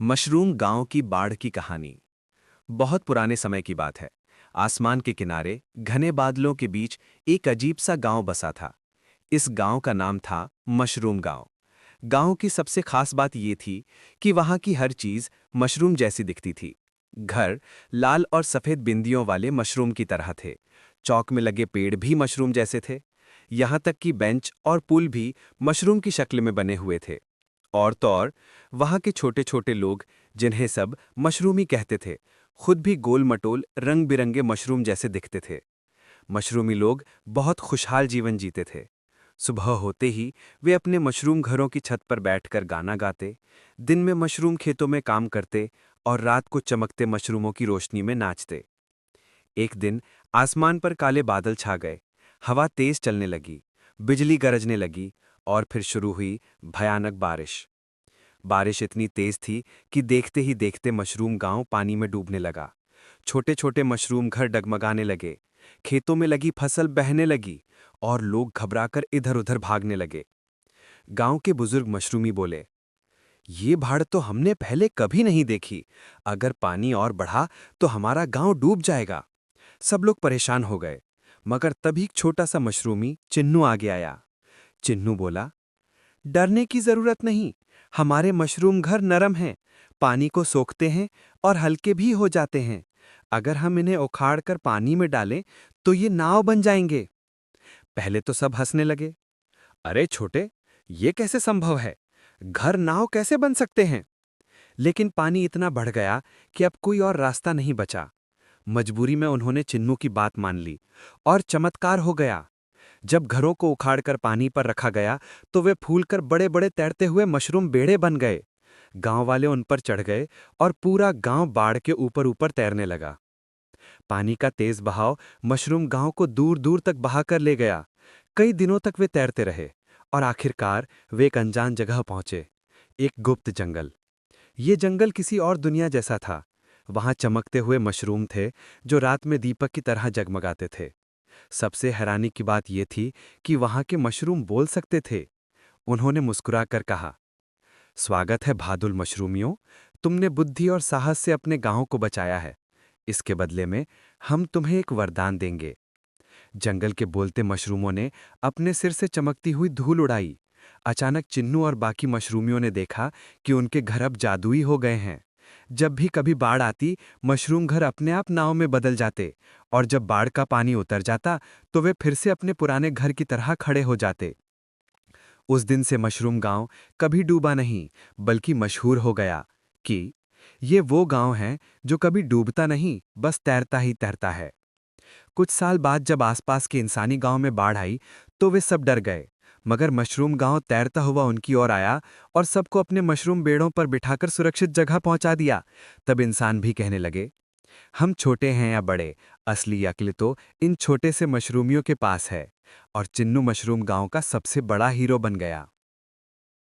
Mushroom गांव की बाढ़ की कहानी। बहुत पुराने समय की बात है। आसमान के किनारे घने बादलों के बीच एक अजीब सा गांव बसा था। इस गांव का नाम था मशरूम गांव। गांव की सबसे खास बात ये थी कि वहां की हर चीज मशरूम जैसी दिखती थी। घर लाल और सफेद बिंदियों वाले मशरूम की तरह थे। चौक में लगे पेड़ भी मशरूम जैसे थे। यहां तक कि बेंच और पुल भी मशरूम की शक्ल में बने हुए थे। और तो और वहां के छोटे छोटे लोग, जिन्हें सब मशरूमी कहते थे, खुद भी गोल मटोल रंग बिरंगे मशरूम जैसे दिखते थे। मशरूमी लोग बहुत खुशहाल जीवन जीते थे। सुबह होते ही वे अपने मशरूम घरों की छत पर बैठकर गाना गाते, दिन में मशरूम खेतों में काम करते और रात को चमकते मशरूमों की रोशनी में नाचते। एक दिन आसमान पर काले बादल छा गए, हवा तेज चलने लगी, बिजली गरजने लगी और फिर शुरू हुई भयानक बारिश। बारिश इतनी तेज थी कि देखते ही देखते मशरूम गांव पानी में डूबने लगा। छोटे छोटे मशरूम घर डगमगाने लगे, खेतों में लगी फसल बहने लगी और लोग घबराकर इधर उधर भागने लगे। गांव के बुजुर्ग मशरूमी बोले, ये बाढ़ तो हमने पहले कभी नहीं देखी। अगर पानी और बढ़ा तो हमारा गांव डूब जाएगा। सब लोग परेशान हो गए, मगर तभी एक छोटा सा मशरूमी चिन्नू आगे आया। चिन्नू बोला, डरने की जरूरत नहीं। हमारे मशरूम घर नरम हैं, पानी को सोखते हैं और हल्के भी हो जाते हैं। अगर हम इन्हें उखाड़ कर पानी में डालें तो ये नाव बन जाएंगे। पहले तो सब हंसने लगे। अरे छोटे, ये कैसे संभव है? घर नाव कैसे बन सकते हैं? लेकिन पानी इतना बढ़ गया कि अब कोई और रास्ता नहीं बचा। मजबूरी में उन्होंने चिन्नू की बात मान ली और चमत्कार हो गया। जब घरों को उखाड़कर पानी पर रखा गया तो वे फूलकर बड़े बड़े तैरते हुए मशरूम बेड़े बन गए। गांव वाले उन पर चढ़ गए और पूरा गांव बाढ़ के ऊपर ऊपर तैरने लगा। पानी का तेज बहाव मशरूम गांव को दूर दूर तक बहाकर ले गया। कई दिनों तक वे तैरते रहे और आखिरकार वे एक अनजान जगह पहुंचे, एक गुप्त जंगल। ये जंगल किसी और दुनिया जैसा था। वहां चमकते हुए मशरूम थे जो रात में दीपक की तरह जगमगाते थे। सबसे हैरानी की बात यह थी कि वहां के मशरूम बोल सकते थे। उन्होंने मुस्कुराकर कहा, स्वागत है बहादुर मशरूमियों। तुमने बुद्धि और साहस से अपने गांव को बचाया है। इसके बदले में हम तुम्हें एक वरदान देंगे। जंगल के बोलते मशरूमों ने अपने सिर से चमकती हुई धूल उड़ाई। अचानक चिन्नू और बाकी मशरूमियों ने देखा कि उनके घर अब जादुई हो गए हैं। जब भी कभी बाढ़ आती, मशरूम घर अपने आप नाव में बदल जाते और जब बाढ़ का पानी उतर जाता तो वे फिर से अपने पुराने घर की तरह खड़े हो जाते। उस दिन से मशरूम गांव कभी डूबा नहीं, बल्कि मशहूर हो गया कि ये वो गांव है जो कभी डूबता नहीं, बस तैरता ही तैरता है। कुछ साल बाद जब आसपास के इंसानी गांव में बाढ़ आई तो वे सब डर गए, मगर मशरूम गांव तैरता हुआ उनकी ओर आया और सबको अपने मशरूम बेड़ों पर बिठाकर सुरक्षित जगह पहुंचा दिया। तब इंसान भी कहने लगे, हम छोटे हैं या बड़े, असली अक्ल तो इन छोटे से मशरूमियों के पास है। और चिन्नू मशरूम गांव का सबसे बड़ा हीरो बन गया।